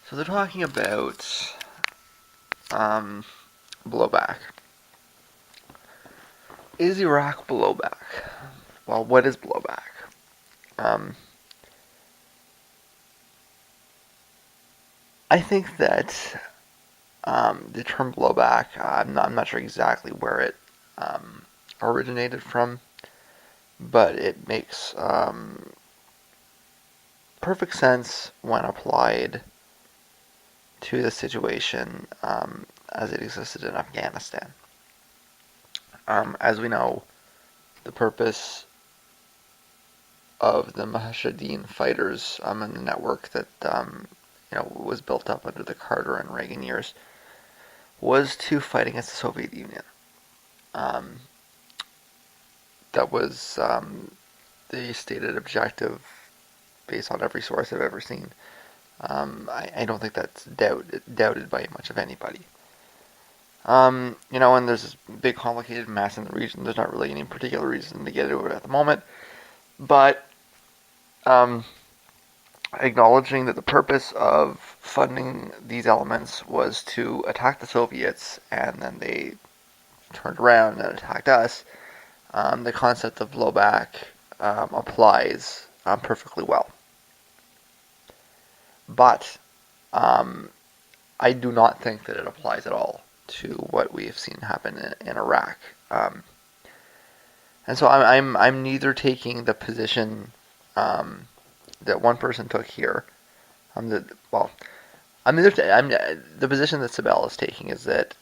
So they're talking about um, blowback. Is Iraq blowback? Well, what is blowback? Um, I think that the term blowback, I'm not sure exactly where it originated from, but it makes perfect sense when applied to the situation as it existed in Afghanistan. As we know, the purpose of the Mujahideen fighters and the network that was built up under the Carter and Reagan years was to fight against the Soviet Union. Um, that was the stated objective based on every source I've ever seen. I don't think that's doubted by much of anybody. And there's this big complicated mess in the region. There's not really any particular reason to get into it at the moment, but um, acknowledging that the purpose of funding these elements was to attack the Soviets, and then they turned around and attacked us. The concept of blowback applies perfectly well. But um, I do not think that it applies at all to what we've seen happen in Iraq. And so I'm neither taking the position that one person took here. Well, the position that Sibel is taking is that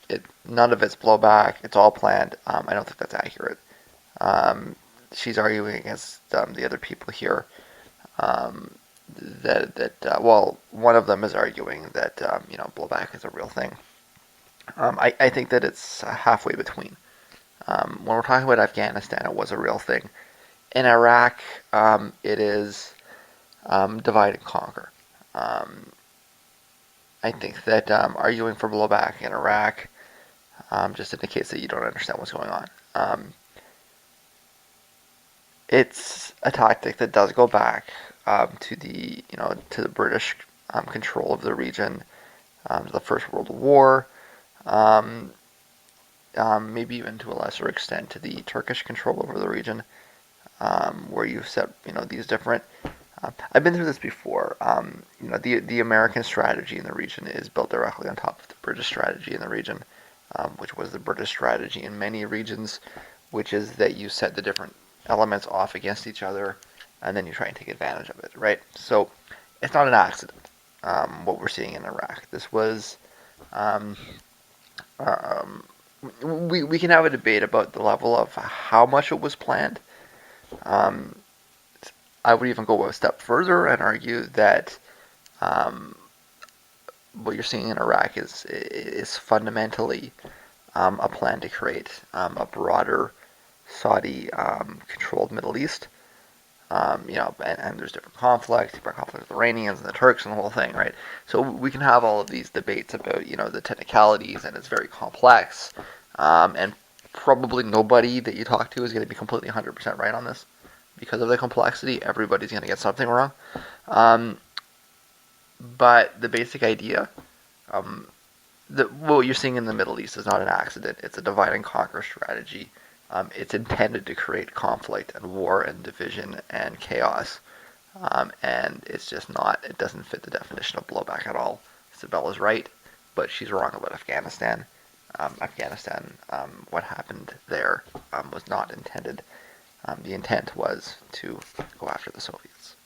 none of it's blowback. It's all planned. I don't think that's accurate. Um, she's arguing against the other people here. Um, well, one of them is arguing that blowback is a real thing. I think that it's halfway between. When we're talking about Afghanistan, it was a real thing. In Iraq, it is divide and conquer. Um, I think that arguing for blowback in Iraq just indicates that you don't understand what's going on. It's a tactic that does go back to the British control of the region, to the First World War, um, maybe even to a lesser extent to the Turkish control over the region, where you set these different. I've been through this before. The American strategy in the region is built directly on top of the British strategy in the region, which was the British strategy in many regions, which is that you set the different elements off against each other, and then you try and take advantage of it, right? So it's not an accident what we're seeing in Iraq. This was um, um, we can have a debate about the level of how much it was planned. Um, I would even go a step further and argue that um, what you're seeing in Iraq is fundamentally a plan to create a broader Saudi controlled Middle East. And there's different conflicts, with the Iranians and the Turks and the whole thing, right? So we can have all of these debates about the technicalities, and it's very complex, and probably nobody that you talk to is going to be completely 100% right on this because of the complexity. Everybody's going to get something wrong, um, but the basic idea, um, what you're seeing in the Middle East is not an accident. It's a divide and conquer strategy. It's intended to create conflict and war and division and chaos. And it's just not, it doesn't fit the definition of blowback at all. Isabella's right, but she's wrong about Afghanistan. What happened there was not intended. The intent was to go after the Soviets.